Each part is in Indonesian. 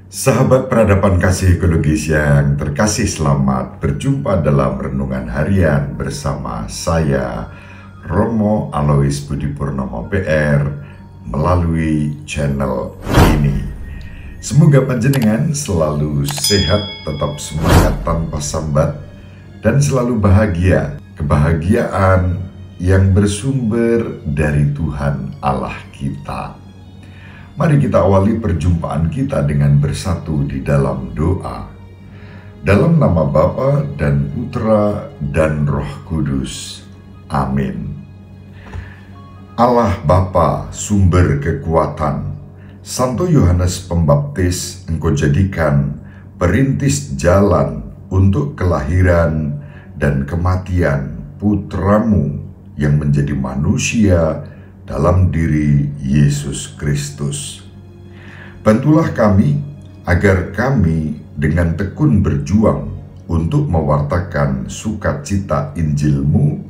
Sahabat peradaban kasih ekologis yang terkasih, selamat berjumpa dalam Renungan Harian bersama saya, Romo Alois Budi Purnomo PR, melalui channel ini. Semoga panjenengan selalu sehat, tetap semangat tanpa sambat, dan selalu bahagia. Kebahagiaan yang bersumber dari Tuhan Allah kita. Mari kita awali perjumpaan kita dengan bersatu di dalam doa. Dalam nama Bapa dan Putra dan Roh Kudus. Amin. Allah Bapa, sumber kekuatan, Santo Yohanes Pembaptis Engkau jadikan perintis jalan untuk kelahiran dan kematian Putramu yang menjadi manusia dalam diri Yesus Kristus. Bantulah kami agar kami dengan tekun berjuang untuk mewartakan sukacita Injil-Mu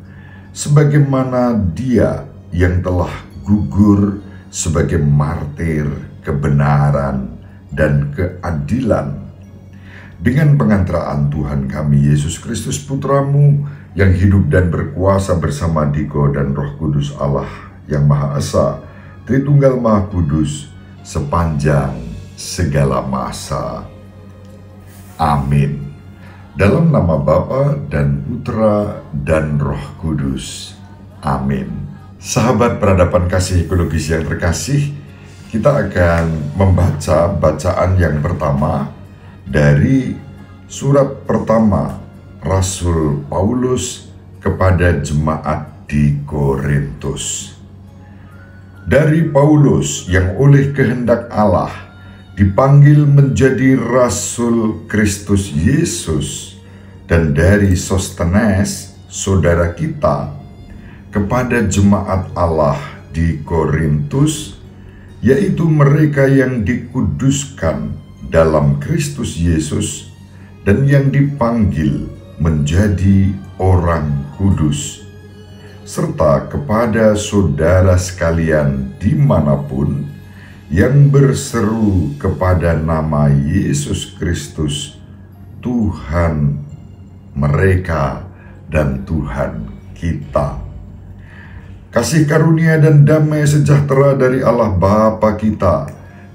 sebagaimana Dia yang telah gugur sebagai martir kebenaran dan keadilan. Dengan pengantaraan Tuhan kami Yesus Kristus Putra-Mu yang hidup dan berkuasa bersama Digo dan Roh Kudus Allah yang Maha Esa, Tritunggal Maha Kudus, sepanjang segala masa. Amin. Dalam nama Bapa dan Putra dan Roh Kudus. Amin. Sahabat peradaban kasih ekologis yang terkasih, kita akan membaca bacaan yang pertama dari surat pertama Rasul Paulus kepada jemaat di Korintus. Dari Paulus yang oleh kehendak Allah dipanggil menjadi Rasul Kristus Yesus, dan dari Sostenes, saudara kita, kepada jemaat Allah di Korintus, yaitu mereka yang dikuduskan dalam Kristus Yesus dan yang dipanggil menjadi orang kudus, serta kepada saudara sekalian dimanapun yang berseru kepada nama Yesus Kristus, Tuhan mereka dan Tuhan kita. Kasih karunia dan damai sejahtera dari Allah Bapa kita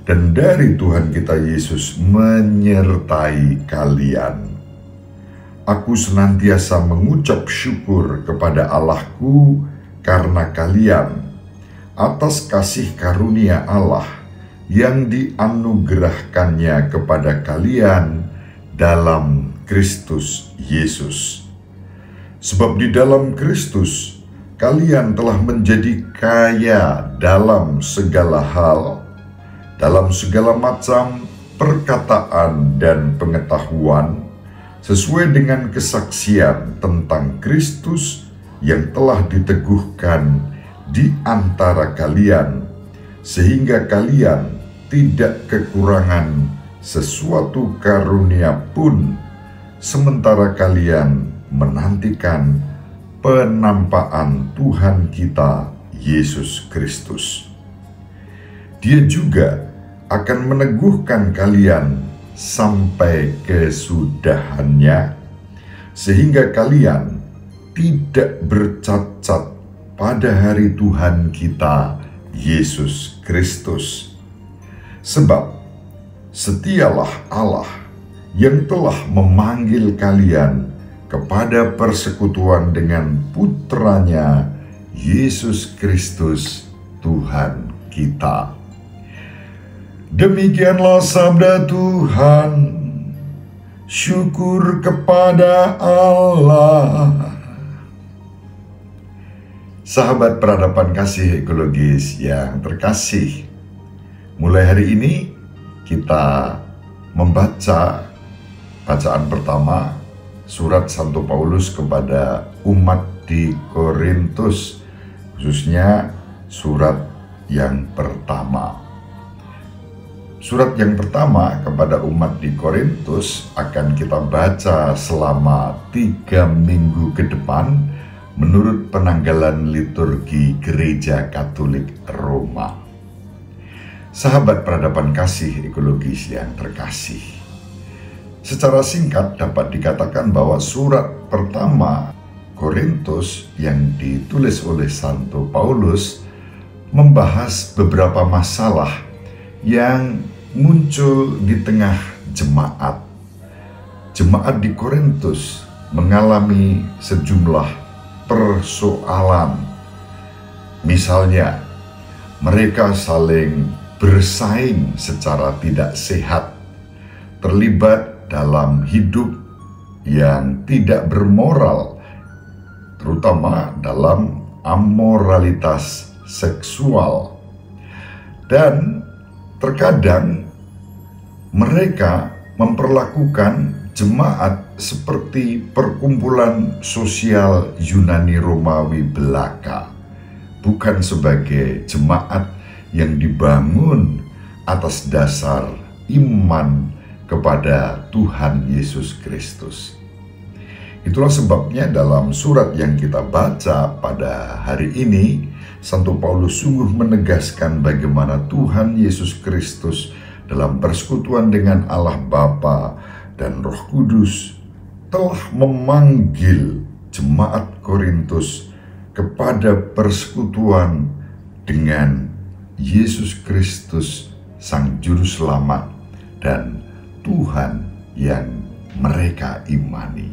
dan dari Tuhan kita Yesus menyertai kalian. Aku senantiasa mengucap syukur kepada Allahku karena kalian, atas kasih karunia Allah yang dianugerahkannya kepada kalian dalam Kristus Yesus. Sebab di dalam Kristus, kalian telah menjadi kaya dalam segala hal, dalam segala macam perkataan dan pengetahuan, sesuai dengan kesaksian tentang Kristus yang telah diteguhkan di antara kalian, sehingga kalian tidak kekurangan sesuatu karunia pun, sementara kalian menantikan penampakan Tuhan kita Yesus Kristus. Dia juga akan meneguhkan kalian sampai kesudahannya, sehingga kalian tidak bercacat pada hari Tuhan kita Yesus Kristus. Sebab setialah Allah yang telah memanggil kalian kepada persekutuan dengan Putranya Yesus Kristus Tuhan kita. Demikianlah sabda Tuhan. Syukur kepada Allah. Sahabat peradaban kasih ekologis yang terkasih, mulai hari ini kita membaca bacaan pertama surat Santo Paulus kepada umat di Korintus, khususnya surat yang pertama. Surat yang pertama kepada umat di Korintus akan kita baca selama 3 minggu ke depan menurut penanggalan liturgi Gereja Katolik Roma. Sahabat peradaban kasih ekologis yang terkasih, secara singkat dapat dikatakan bahwa surat pertama Korintus yang ditulis oleh Santo Paulus membahas beberapa masalah yang muncul di tengah jemaat. Jemaat di Korintus mengalami sejumlah persoalan. Misalnya, mereka saling bersaing secara tidak sehat, terlibat dalam hidup yang tidak bermoral, terutama dalam amoralitas seksual. Dan terkadang mereka memperlakukan jemaat seperti perkumpulan sosial Yunani Romawi belaka, bukan sebagai jemaat yang dibangun atas dasar iman kepada Tuhan Yesus Kristus. Itulah sebabnya dalam surat yang kita baca pada hari ini, Santo Paulus sungguh menegaskan bagaimana Tuhan Yesus Kristus dalam persekutuan dengan Allah Bapa dan Roh Kudus telah memanggil jemaat Korintus kepada persekutuan dengan Yesus Kristus, Sang Juru Selamat dan Tuhan yang mereka imani.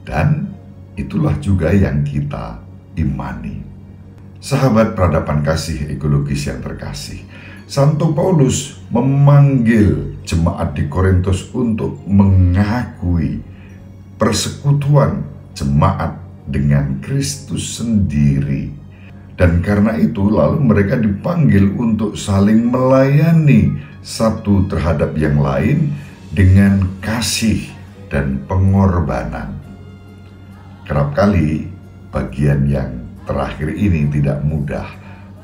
Dan itulah juga yang kita imani. Sahabat peradaban kasih ekologis yang terkasih, Santo Paulus memanggil jemaat di Korintus untuk mengakui persekutuan jemaat dengan Kristus sendiri. Dan karena itu lalu mereka dipanggil untuk saling melayani satu terhadap yang lain dengan kasih dan pengorbanan. Kerap kali bagian yang terakhir ini tidak mudah,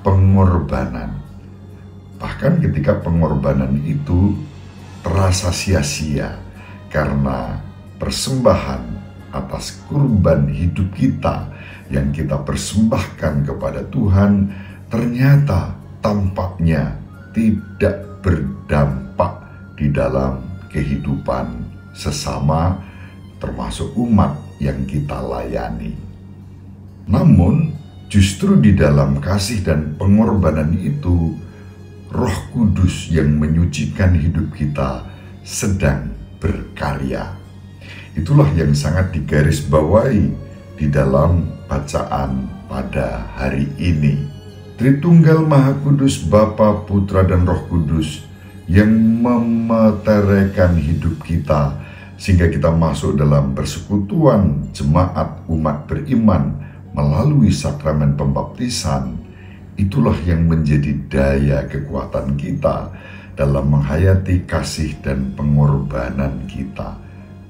pengorbanan. Bahkan ketika pengorbanan itu terasa sia-sia karena persembahan atas kurban hidup kita yang kita persembahkan kepada Tuhan ternyata tampaknya tidak berdampak di dalam kehidupan sesama, termasuk umat yang kita layani. Namun justru di dalam kasih dan pengorbanan itu, Roh Kudus yang menyucikan hidup kita sedang berkarya. Itulah yang sangat digarisbawahi di dalam bacaan pada hari ini. Tritunggal Maha Kudus Bapa, Putra dan Roh Kudus yang memeteraikan hidup kita sehingga kita masuk dalam persekutuan jemaat umat beriman melalui sakramen pembaptisan. Itulah yang menjadi daya kekuatan kita dalam menghayati kasih dan pengorbanan kita.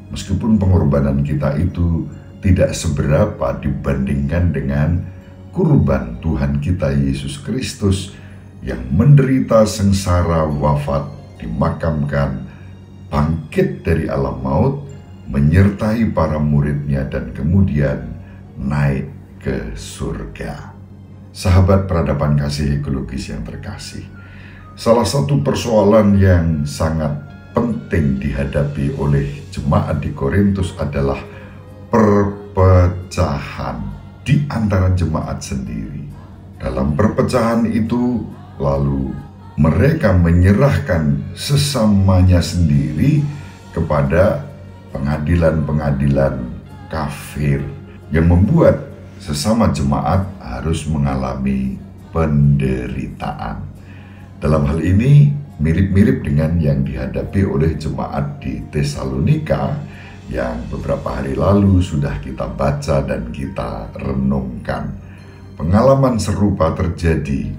Meskipun pengorbanan kita itu tidak seberapa dibandingkan dengan kurban Tuhan kita Yesus Kristus yang menderita sengsara, wafat, dimakamkan, bangkit dari alam maut, menyertai para muridnya dan kemudian naik ke surga. Sahabat peradaban kasih ekologis yang terkasih, salah satu persoalan yang sangat penting dihadapi oleh jemaat di Korintus adalah perpecahan di antara jemaat sendiri. Dalam perpecahan itu, lalu mereka menyerahkan sesamanya sendiri kepada pengadilan-pengadilan kafir yang membuat sesama jemaat harus mengalami penderitaan. Dalam hal ini mirip-mirip dengan yang dihadapi oleh jemaat di Tesalonika yang beberapa hari lalu sudah kita baca dan kita renungkan. Pengalaman serupa terjadi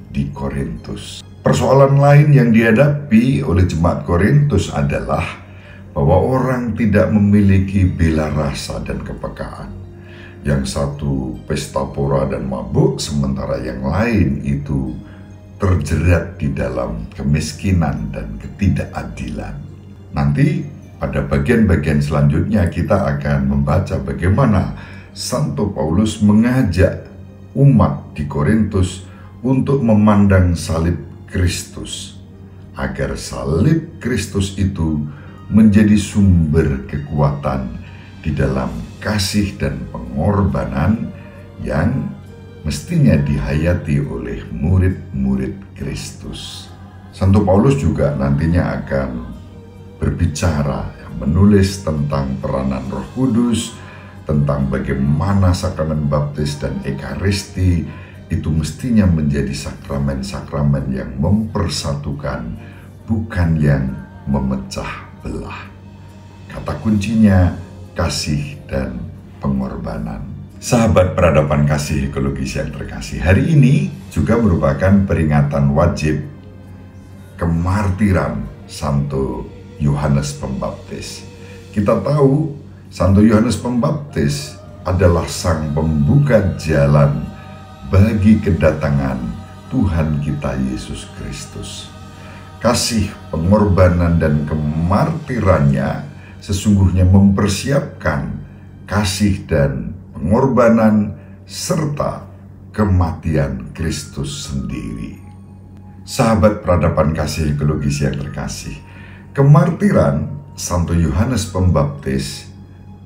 di Korintus. Persoalan lain yang dihadapi oleh jemaat Korintus adalah bahwa orang tidak memiliki bela rasa dan kepekaan. Yang satu pesta pora dan mabuk, sementara yang lain itu terjerat di dalam kemiskinan dan ketidakadilan. Nanti pada bagian-bagian selanjutnya kita akan membaca bagaimana Santo Paulus mengajak umat di Korintus untuk memandang salib Kristus agar salib Kristus itu menjadi sumber kekuatan di dalam kasih dan pengorbanan yang mestinya dihayati oleh murid-murid Kristus. Santo Paulus juga nantinya akan berbicara, menulis tentang peranan Roh Kudus, tentang bagaimana sakramen baptis dan ekaristi itu mestinya menjadi sakramen-sakramen yang mempersatukan, bukan yang memecah belah. Kata kuncinya kasih dan pengorbanan. Sahabat peradaban kasih ekologis yang terkasih, hari ini juga merupakan peringatan wajib kemartiran Santo Yohanes Pembaptis. Kita tahu Santo Yohanes Pembaptis adalah sang pembuka jalan bagi kedatangan Tuhan kita Yesus Kristus. Kasih, pengorbanan, dan kemartirannya sesungguhnya mempersiapkan kasih dan pengorbanan serta kematian Kristus sendiri. Sahabat peradaban kasih ekologis yang terkasih, kemartiran Santo Yohanes Pembaptis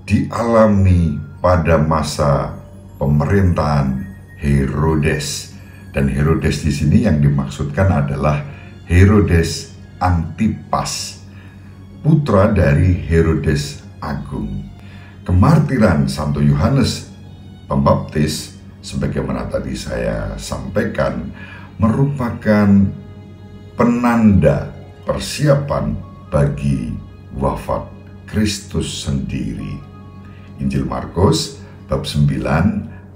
dialami pada masa pemerintahan Herodes, dan Herodes di sini yang dimaksudkan adalah Herodes Antipas, putra dari Herodes Agung. Kemartiran Santo Yohanes Pembaptis, sebagaimana tadi saya sampaikan, merupakan penanda persiapan bagi wafat Kristus sendiri. Injil Markus bab 9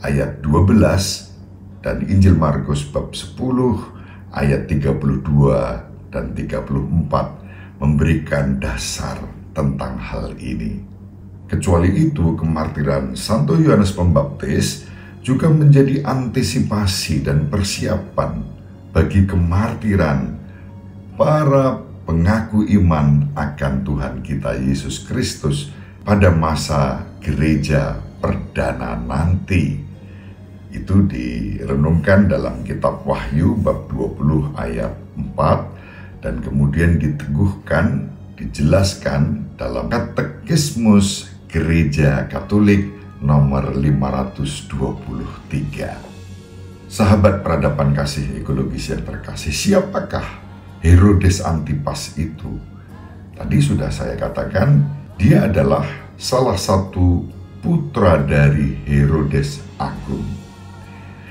ayat 12 dan Injil Markus bab 10 ayat 32 dan 34 memberikan dasar tentang hal ini. Kecuali itu, kemartiran Santo Yohanes Pembaptis juga menjadi antisipasi dan persiapan bagi kemartiran para pengaku iman akan Tuhan kita Yesus Kristus pada masa gereja perdana nanti. Itu direnungkan dalam kitab Wahyu bab 20 ayat 4 dan kemudian diteguhkan, dijelaskan dalam Katekismus Gereja Katolik nomor 523. Sahabat peradaban kasih ekologis yang terkasih, siapakah Herodes Antipas itu? Tadi sudah saya katakan, dia adalah salah satu putra dari Herodes Agung.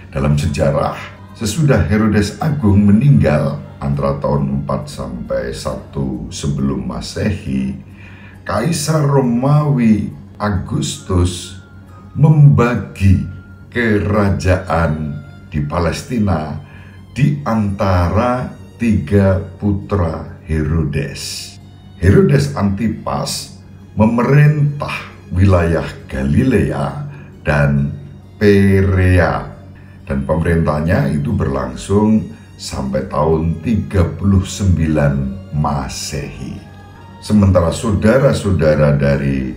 Dalam sejarah, sesudah Herodes Agung meninggal antara tahun 4 sampai 1 sebelum Masehi, Kaisar Romawi Agustus membagi kerajaan di Palestina di antara 3 putra Herodes. Herodes Antipas memerintah wilayah Galilea dan Perea, dan pemerintahnya itu berlangsung sampai tahun 39 Masehi. Sementara saudara-saudara dari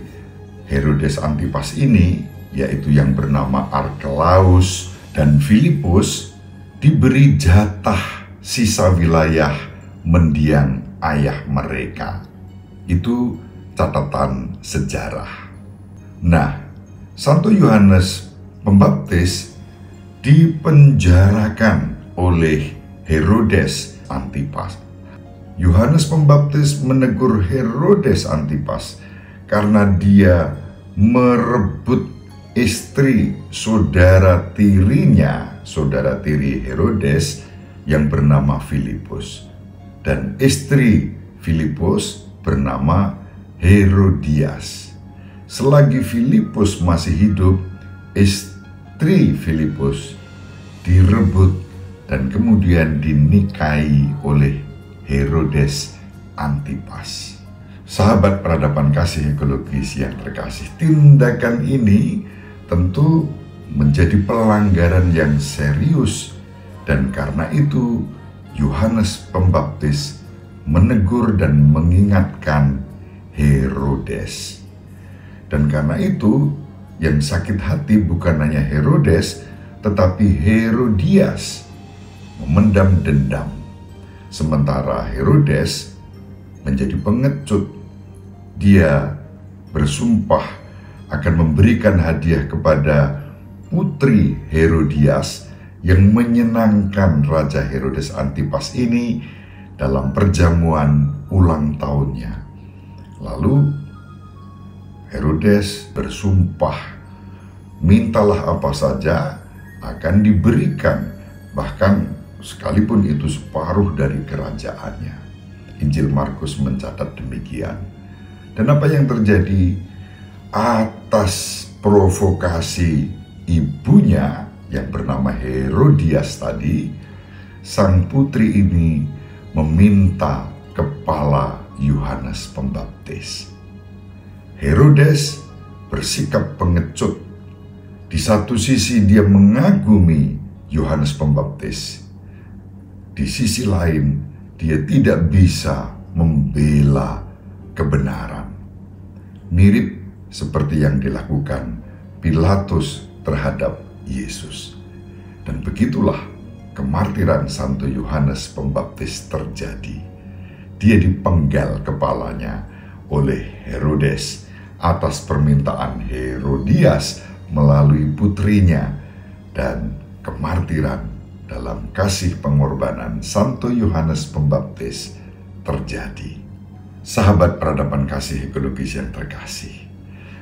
Herodes Antipas ini, yaitu yang bernama Arkelaus dan Filipus, diberi jatah sisa wilayah mendiang ayah mereka. Itu catatan sejarah. Nah, Santo Yohanes Pembaptis dipenjarakan oleh Herodes Antipas. Yohanes Pembaptis menegur Herodes Antipas karena dia merebut istri saudara tirinya, saudara tiri Herodes yang bernama Filipus, dan istri Filipus bernama Herodias. Selagi Filipus masih hidup, istri Filipus direbut dan kemudian dinikahi oleh Herodes Antipas. Sahabat peradaban kasih ekologis yang terkasih, tindakan ini tentu menjadi pelanggaran yang serius, dan karena itu Yohanes Pembaptis menegur dan mengingatkan Herodes. Dan karena itu yang sakit hati bukan hanya Herodes, tetapi Herodias memendam dendam. Sementara Herodes menjadi pengecut. Dia bersumpah akan memberikan hadiah kepada putri Herodias yang menyenangkan Raja Herodes Antipas ini dalam perjamuan ulang tahunnya. Lalu Herodes bersumpah, mintalah apa saja akan diberikan, bahkan sekalipun itu separuh dari kerajaannya. Injil Markus mencatat demikian. Dan apa yang terjadi? Atas provokasi ibunya yang bernama Herodias tadi, sang putri ini meminta kepala Yohanes Pembaptis. Herodes bersikap pengecut. Di satu sisi dia mengagumi Yohanes Pembaptis. Di sisi lain dia tidak bisa membela kebenaran. Mirip seperti yang dilakukan Pilatus terhadap Yesus. Dan begitulah kemartiran Santo Yohanes Pembaptis terjadi. Dia dipenggal kepalanya oleh Herodes atas permintaan Herodias melalui putrinya, dan kemartiran dalam kasih pengorbanan Santo Yohanes Pembaptis terjadi. Sahabat peradaban kasih ekologis yang terkasih,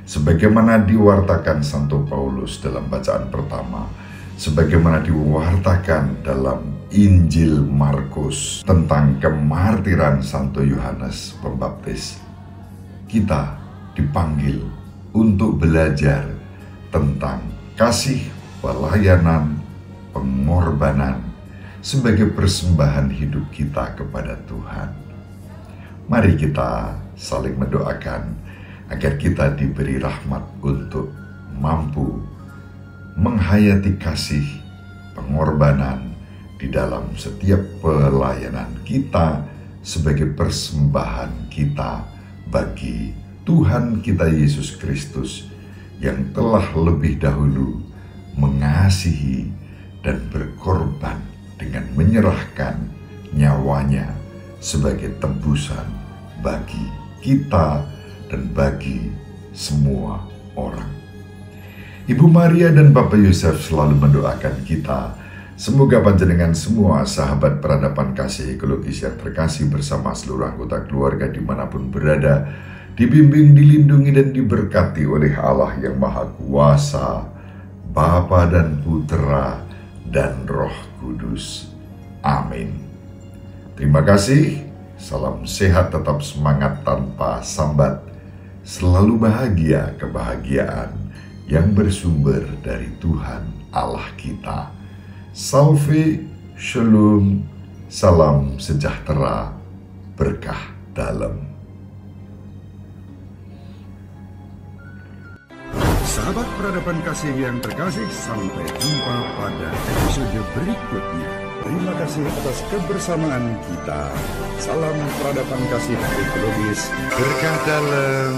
sebagaimana diwartakan Santo Paulus dalam bacaan pertama, sebagaimana diwartakan dalam Injil Markus tentang kemartiran Santo Yohanes Pembaptis, kita dipanggil untuk belajar tentang kasih, pelayanan, pengorbanan sebagai persembahan hidup kita kepada Tuhan. Mari kita saling mendoakan agar kita diberi rahmat untuk mampu menghayati kasih, pengorbanan di dalam setiap pelayanan kita sebagai persembahan kita bagi Tuhan kita Yesus Kristus yang telah lebih dahulu mengasihi dan berkorban dengan menyerahkan nyawanya sebagai tebusan bagi kita dan bagi semua orang. Ibu Maria dan Bapak Yosef selalu mendoakan kita. Semoga panjenengan semua sahabat peradaban kasih ekologis yang terkasih bersama seluruh anggota keluarga dimanapun berada, dibimbing, dilindungi, dan diberkati oleh Allah yang Maha Kuasa, Bapa dan Putra dan Roh Kudus. Amin. Terima kasih. Salam sehat, tetap semangat tanpa sambat. Selalu bahagia, kebahagiaan yang bersumber dari Tuhan Allah kita. Salve, shalom, salam sejahtera, berkah dalam. Sahabat peradaban kasih yang terkasih, sampai jumpa pada episode berikutnya. Terima kasih atas kebersamaan kita. Salam peradaban kasih ekologis, berkah dalam.